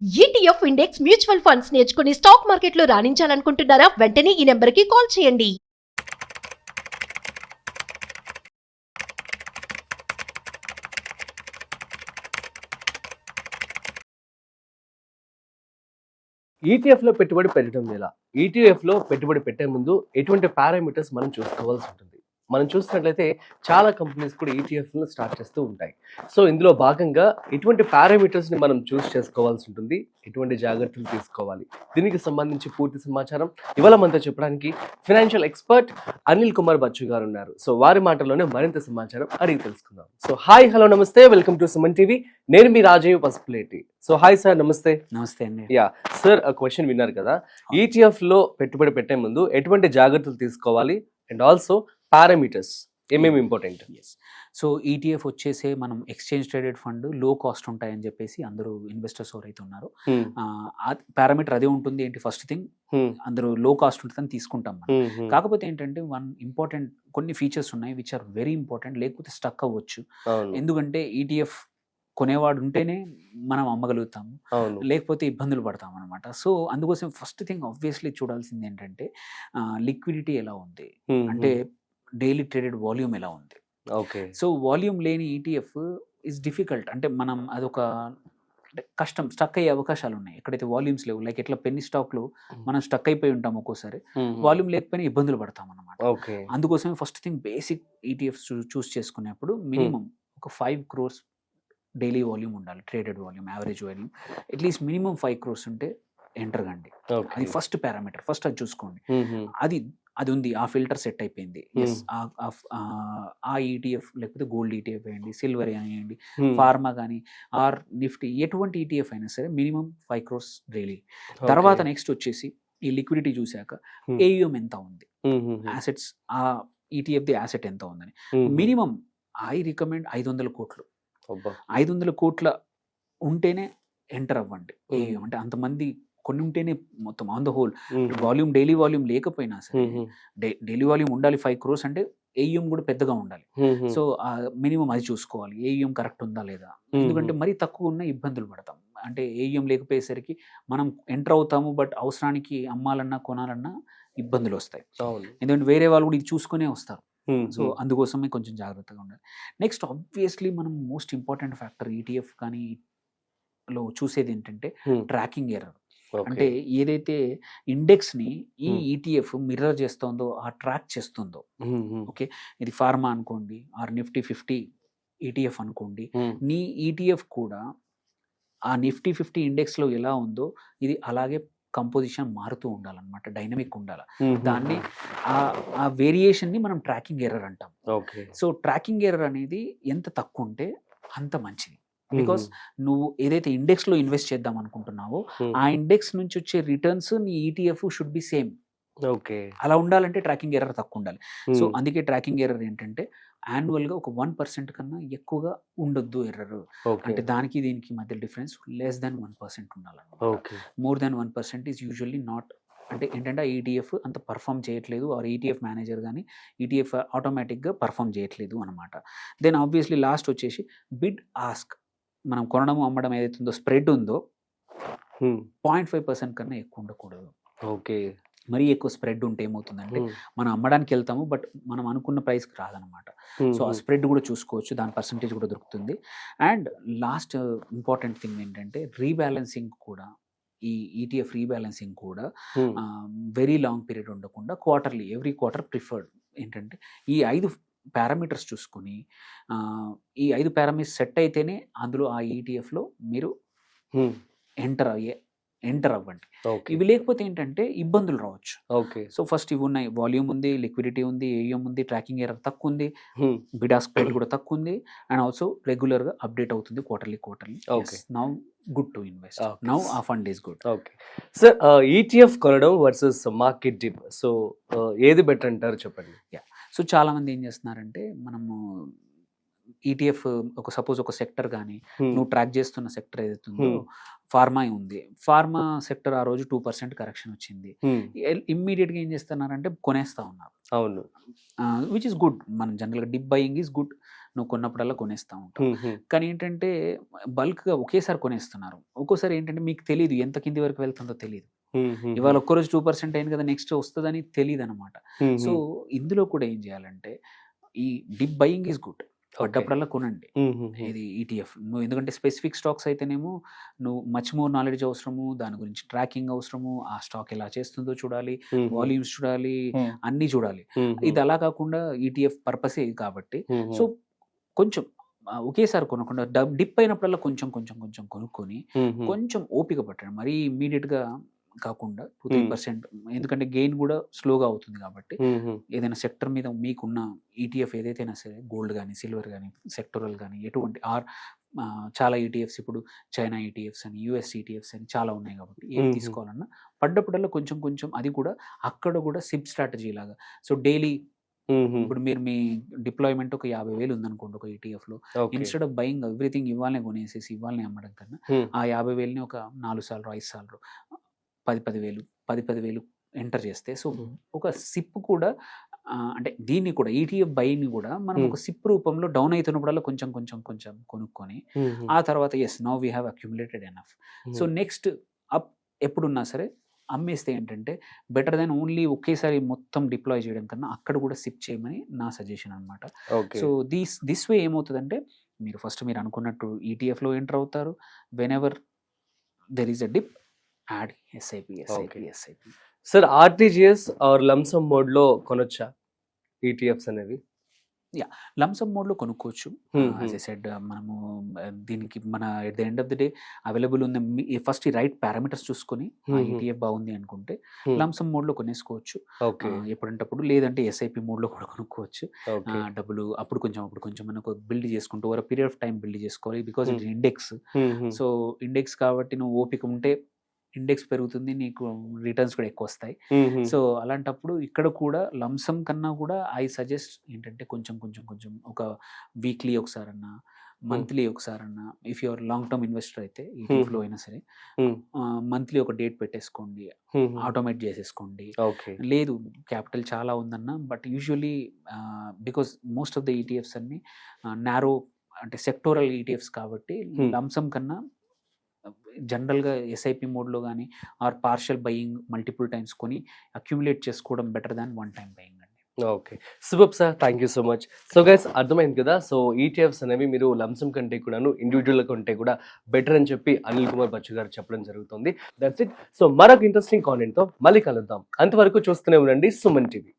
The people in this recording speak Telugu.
ఈటీఎఫ్ ఇండెక్స్ మ్యూచువల్ ఫండ్స్ నేర్చుకుని స్టాక్ మార్కెట్లో రాణించాలనుకుంటున్నారా? వెంటనే ఈ నెంబర్కి కాల్ చేయండి. ఈటీఎఫ్లో పెట్టుబడి పెట్టడం ఎలా? ఈటీఎఫ్లో పెట్టుబడి పెట్టే ముందు ఎటువంటి పారామీటర్స్ మనం చూసుకోవాల్సి ఉంటుంది? మనం చూసినట్లయితే చాలా కంపెనీస్ కూడా ఈటీఎఫ్ను స్టార్ట్ చేస్తూ ఉంటాయి. సో ఇందులో భాగంగా ఎటువంటి పారామీటర్స్ని మనం చూస్ చేసుకోవాల్సి ఉంటుంది, ఎటువంటి జాగ్రత్తలు తీసుకోవాలి, దీనికి సంబంధించి పూర్తి సమాచారం ఇవాళ మనతో చెప్పడానికి ఫైనాన్షియల్ ఎక్స్పర్ట్ అనిల్ కుమార్ బచ్చు గారు ఉన్నారు. సో వారి మాటల్లోనే మరింత సమాచారం అడిగి తెలుసుకుందాం. సో హాయ్, హలో, నమస్తే, వెల్కమ్ టు సుమన్ టీవీ. నేను మీ Rajeev Pasupuleti. So hi sir, నమస్తే. నమస్తే అండి. యా సార్, క్వశ్చన్ విన్నారు కదా, ఈటీఎఫ్ లో పెట్టుబడి పెట్టే ముందు ఎటువంటి జాగ్రత్తలు తీసుకోవాలి అండ్ ఆల్సో పారామీటర్స్ ఏమేమి ఇంపార్టెంట్? సో ఈటీఎఫ్ వచ్చేసి మనం ఎక్స్చేంజ్ ట్రేడెడ్ ఫండ్ లో కాస్ట్ ఉంటాయని చెప్పేసి అందరూ ఇన్వెస్టర్స్ ఎవరైతే ఉన్నారు పారామీటర్ అదే ఉంటుంది. ఏంటి ఫస్ట్ థింగ్, అందరూ లో కాస్ట్ ఉంటుందని తీసుకుంటాం మనం. కాకపోతే ఏంటంటే వన్ ఇంపార్టెంట్ కొన్ని ఫీచర్స్ ఉన్నాయి విచ్ ఆర్ వెరీ ఇంపార్టెంట్, లేకపోతే స్టక్ అవ్వచ్చు. ఎందుకంటే ఈటీఎఫ్ కొనేవాడు ఉంటేనే మనం అమ్మగలుగుతాము, లేకపోతే ఇబ్బందులు పడతాం అనమాట. సో అందుకోసం ఫస్ట్ థింగ్ ఆబ్వియస్లీ చూడాల్సింది ఏంటంటే లిక్విడిటీ ఎలా ఉంది, అంటే డైలీ ట్రేడెడ్ వాల్యూమ్ ఎలా ఉంది. సో వాల్యూమ్ లేని ఈటీఎఫ్ ఇస్ డిఫికల్ట్, అంటే మనం అదొక కష్టం, స్టక్ అయ్యే అవకాశాలు ఉన్నాయి ఎక్కడైతే వాల్యూమ్స్ లేవు. లైక్ ఎట్లా పెన్నీ స్టాక్ లో మనం స్టక్ అయిపోయి ఉంటాం, ఒక్కోసారి వాల్యూమ్ లేకపోయినా ఇబ్బందులు పడతాం అనమాట. అందుకోసమే ఫస్ట్ థింగ్ బేసిక్ ఈటీఎఫ్ చూస్ చేసుకునేప్పుడు మినిమం ఒక 5 crores డైలీ వాల్యూమ్ ఉండాలి, traded volume, average volume at least minimum 5 crores ఉంటే ఎంటర్ కండి. అది ఫస్ట్ పారామీటర్, ఫస్ట్ అది చూసుకోండి. అది ఉంది, ఆ ఫిల్టర్ సెట్ అయిపోయింది. ఆ ఈటీఎఫ్ లేకపోతే గోల్డ్ ఈటీఎఫ్ అయ్యండి, సిల్వర్ అయ్యండి, ఫార్మా కానీ ఆర్ నిఫ్టీ, ఎటువంటి ఈటీఎఫ్ అయినా సరే మినిమం 5 crores డైలీ. తర్వాత నెక్స్ట్ వచ్చేసి ఈ లిక్విడిటీ చూశాక ఏయుఎం ఎంత ఉంది, యాసెట్స్, ఆ ఈటీఎఫ్ ది యాసెట్ ఎంత ఉందని. మినిమం ఐ రికమెండ్ 500 కోట్లు. 500 కోట్ల ఉంటేనే ఎంటర్ అవ్వండి. అంటే అంతమంది కొన్ని ఉంటేనే మొత్తం on the whole volume, daily volume లేకపోయినా సరే డైలీ వాల్యూమ్ ఉండాలి. 5 crores అంటే ఏయుఎం కూడా పెద్దగా ఉండాలి. సో మినిమం అది చూసుకోవాలి, ఏయుఎం కరెక్ట్ ఉందా లేదా. ఎందుకంటే మరీ తక్కువ ఉన్న ఇబ్బందులు పడతాం, అంటే ఏయుఎం లేకపోయేసరికి మనం ఎంటర్ అవుతాము, బట్ అవసరానికి అమ్మాలన్నా కొనాలన్నా ఇబ్బందులు వస్తాయి. ఎందుకంటే వేరే వాళ్ళు కూడా ఇది చూసుకునే వస్తారు. సో అందుకోసమే కొంచెం జాగ్రత్తగా ఉండాలి. నెక్స్ట్ ఆబ్వియస్లీ మనం మోస్ట్ ఇంపార్టెంట్ ఫ్యాక్టర్ ఈటీఎఫ్ కానీ లో చూసేది ఏంటంటే ట్రాకింగ్ ఎర్రర్. అంటే ఏదైతే ఇండెక్స్ ని ఈ ఈటీఎఫ్ మిర్రర్ చేస్తుందో, ఆ ట్రాక్ చేస్తుందో, ఓకే, ఇది ఫార్మా అనుకోండి ఆర్ నిఫ్టీ 50 ఈటీఎఫ్ అనుకోండి, నీ ఈటీఎఫ్ కూడా ఆ నిఫ్టీ 50 ఇండెక్స్ లో ఎలా ఉందో ఇది అలాగే కంపోజిషన్ మారుతూ ఉండాలన్నమాట, డైనమిక్ ఉండాలి. దాన్ని ఆ వేరియేషన్ ని మనం ట్రాకింగ్ ఎర్రర్ అంటాం. సో ట్రాకింగ్ ఎర్రర్ అనేది ఎంత తక్కువ ఉంటే అంత మంచిది. బికాస్ నువ్వు ఏదైతే ఇండెక్స్ లో ఇన్వెస్ట్ చేద్దాం అనుకుంటున్నావో ఆ ఇండెక్స్ నుంచి వచ్చే రిటర్న్స్ నీ ఈటీఎఫ్ షుడ్ బి సేమ్. అలా ఉండాలంటే ట్రాకింగ్ ఎర్రర్ తక్కువ ఉండాలి. సో అందుకే ట్రాకింగ్ ఎర్రర్ ఏంటంటే యాన్యువల్ గా ఒక 1% కన్నా ఎక్కువగా ఉండొద్దు ఎర్రర్. అంటే దానికి దీనికి మధ్య డిఫరెన్స్ లెస్ దాన్ 1% ఉండాలన్నమాట. More than 1% is usually not, అంటే ఏంటంటే ఈటీఎఫ్ అంత పర్ఫామ్ చేయట్లేదు, ఆర్ ఈటీఎఫ్ మేనేజర్ కానీ ఈటీఎఫ్ ఆటోమేటిక్గా పర్ఫామ్ చేయట్లేదు అనమాట. దెన్ ఆబ్వియస్లీ లాస్ట్ వచ్చేసి బిడ్ ఆస్క్, మనం కొనడం అమ్మడం ఏదైతే ఉందో స్ప్రెడ్ ఉందో 0.5% కన్నా ఎక్కువ ఉండకూడదు. మరీ ఎక్కువ స్ప్రెడ్ ఉంటే ఏమవుతుందంటే మనం అమ్మడానికి వెళ్తాము, బట్ మనం అనుకున్న ప్రైస్కి రాదనమాట. సో ఆ స్ప్రెడ్ కూడా చూసుకోవచ్చు, దాని పర్సంటేజ్ కూడా దొరుకుతుంది. అండ్ లాస్ట్ ఇంపార్టెంట్ థింగ్ ఏంటంటే రీబ్యాలెన్సింగ్ కూడా, ఈ ఈటీఎఫ్ రీబ్యాలెన్సింగ్ కూడా వెరీ లాంగ్ పీరియడ్ ఉండకుండా క్వార్టర్లీ, ఎవ్రీ క్వార్టర్ ప్రిఫర్డ్. ఏంటంటే ఈ 5 పారామీటర్స్ చూసుకొని ఈ 5 పారామీటర్స్ సెట్ అయితేనే అందులో ఆ ఈటీఎఫ్లో మీరు ఎంటర్ అవ్వండి. ఇవి లేకపోతే ఏంటంటే ఇబ్బందులు రావచ్చు. సో ఫస్ట్ ఇవి ఉన్నాయి, వాల్యూమ్ ఉంది, లిక్విడిటీ ఉంది, ఏయుఎం ఉంది, ట్రాకింగ్ ఎర్రర్ తక్కువ ఉంది, బిడ్ ఆస్క్ ప్రైస్ కూడా తక్కువ ఉంది, అండ్ ఆల్సో రెగ్యులర్ గా అప్డేట్ అవుతుంది quarterly. Now good to invest, now ఆ fund is good. Sir, ETF కొనడం వర్సెస్ మార్కెట్ డిప్, సో ఏది బెటర్ అంటారు చెప్పండి. సో చాలా మంది ఏం చేస్తున్నారంటే, మనము ఈటీఎఫ్ సపోజ్ ఒక సెక్టర్ కానీ నువ్వు ట్రాక్ చేస్తున్న సెక్టర్ ఏదైతే ఉందో ఫార్మా ఉంది, ఫార్మా సెక్టర్ ఆ రోజు 2% కరెక్షన్ వచ్చింది, ఇమ్మీడియట్గా ఏం చేస్తున్నారంటే కొనేస్తా ఉన్నారు. అవును, విచ్ ఇస్ గుడ్. మనం జనరల్గా డిప్ బయింగ్ ఈజ్ గుడ్, నువ్వు కొన్నప్పుడల్లా కొనేస్తూ ఉంటావు. కానీ ఏంటంటే బల్క్గా ఒకేసారి కొనేస్తున్నారు. ఒక్కోసారి ఏంటంటే మీకు తెలియదు ఎంత కింది వరకు వెళ్తుందో తెలియదు. ఇవాళ ఒక్కరోజు 2% అయింది కదా, నెక్స్ట్ వస్తుందని తెలియదు అనమాట. సో ఇందులో కూడా ఏం చేయాలంటే ఈ డిప్ బయింగ్ ఈజ్ గుడ్. పడ్డప్పుడల్లా కొనండి ఇది ఈటీఎఫ్. నువ్వు ఎందుకంటే స్పెసిఫిక్ స్టాక్స్ అయితేనేమో నువ్వు మచ్ మోర్ నాలెడ్జ్ అవసరము, దాని గురించి ట్రాకింగ్ అవసరము, ఆ స్టాక్ ఎలా చేస్తుందో చూడాలి, వాల్యూమ్స్ చూడాలి, అన్నీ చూడాలి. ఇది అలా కాకుండా ఈటీఎఫ్ పర్పసే ఇది కాబట్టి సో కొంచెం ఒకేసారి కొనకుండా డిప్ అయినప్పుడల్లా కొంచెం కొంచెం కొంచెం కొనుక్కొని కొంచెం ఓపిక పట్టండి. మరీ ఇమీడియట్గా కాకుండా 2-3%, ఎందుకంటే గెయిన్ కూడా స్లోగా అవుతుంది కాబట్టి ఏదైనా సెక్టర్ మీద మీకున్న ఈటీఎఫ్ ఏదైతేనా సరే, గోల్డ్ కానీ సిల్వర్ కానీ సెక్టరల్ కానీ ఎటువంటి చాలా ఈటీఎఫ్స్ ఇప్పుడు చైనా ఈటీఎఫ్స్ అని, యూఎస్ ఈటీఎఫ్స్ అని చాలా ఉన్నాయి కాబట్టి ఏం తీసుకోవాలన్నా పడ్డప్పుడల్లా కొంచెం కొంచెం, అది కూడా అక్కడ కూడా సిప్ స్ట్రాటజీ లాగా. సో డైలీ ఇప్పుడు మీరు మీ డిప్లాయ్మెంట్ ఒక 50,000 ఉందనుకోండి ఒక ఈటీఎఫ్లో, ఇన్స్టెడ్ ఆఫ్ బయింగ్ ఎవ్రీథింగ్ ఇవ్వాలనే కొనేసేసి ఇవ్వాలనే అమ్మడం కన్నా ఆ 50,000ని ఒక 4 సార్లు 5 సార్లు 10,000 ఎంటర్ చేస్తే, సో ఒక సిప్ కూడా అంటే దీన్ని కూడా ఈటీఎఫ్ బైని కూడా మనం ఒక సిప్ రూపంలో డౌన్ అవుతున్నప్పుడల్లా కొంచెం కొంచెం కొంచెం కొనుక్కొని ఆ తర్వాత yes now we have accumulated enough. So next up ఎప్పుడున్నా సరే అమ్మేస్తే ఏంటంటే బెటర్ దెన్ ఓన్లీ ఒకేసారి మొత్తం డిప్లాయ్ చేయడం కన్నా అక్కడ కూడా సిప్ చేయమని నా సజెషన్ అనమాట. సో దిస్ వే ఏమవుతుందంటే మీరు ఫస్ట్ మీరు అనుకున్నట్టు ఈటీఎఫ్లో ఎంటర్ అవుతారు. Whenever there is a dip add SIP. Sir RTGS or lump sum mode లో కొనొచ్చా ఈటీఎఫ్స్ అనేవి? లంసమ్ మోడ్లో కొనుక్కోవచ్చు. యాజ్ ఐ సెడ్ మనము దీనికి మన at the end of the day available ఉంది. ఫస్ట్ ఈ రైట్ పారామీటర్స్ చూసుకొని ఈటీఎఫ్ బాగుంది అనుకుంటే లంసమ్ మోడ్లో కొనేసుకోవచ్చు ఎప్పుడంటప్పుడు. లేదంటే ఎస్ఐపి మోడ్లో కూడా కొనుక్కోవచ్చు. డబ్బులు అప్పుడు కొంచెం మనకు బిల్డ్ చేసుకుంటూ over period of time build చేసుకోవాలి. Because it index. So index కాబట్టి నువ్వు ఓపిక ఉంటే ఇండెక్స్ పెరుగుతుంది, నీకు రిటర్న్స్ కూడా ఎక్కువ వస్తాయి. సో అలాంటప్పుడు ఇక్కడ కూడా లంసమ్ కన్నా కూడా ఐ సజెస్ట్ ఏంటంటే కొంచెం కొంచెం కొంచెం ఒక వీక్లీ ఒకసారన్నా, మంత్లీ ఒకసారన్నా, if your long term investor అయితే ఈటీఎఫ్లో అయినా సరే మంత్లీ ఒక డేట్ పెట్టేసుకోండి, ఆటోమేట్ చేసేసుకోండి. లేదు క్యాపిటల్ చాలా ఉందన్న, but usually because most of the ETFs అన్ని నారో అంటే సెక్టోరల్ ఈటీఎఫ్స్ కాబట్టి లంసమ్ కన్నా జనరల్గా ఎస్ఐపి మోడ్లో కానీ or partial buying multiple times కొని అక్యుములేట్ చేసుకోవడం better than one time buying అండి. Okay, super sir, thank you so much. So guys అర్థమైంది కదా. సో ఈటీఎఫ్స్ అనేవి మీరు లంసమ్ కంటే కూడాను ఇండివిజువల్ కంటే కూడా బెటర్ అని చెప్పి అనిల్ కుమార్ బచ్చు గారు చెప్పడం జరుగుతుంది. That's it. సో మరొక ఇంట్రెస్టింగ్ కాంటెంట్తో మళ్ళీ కలుద్దాం. అంతవరకు చూస్తూనే ఉండండి సుమన్ టీవీ.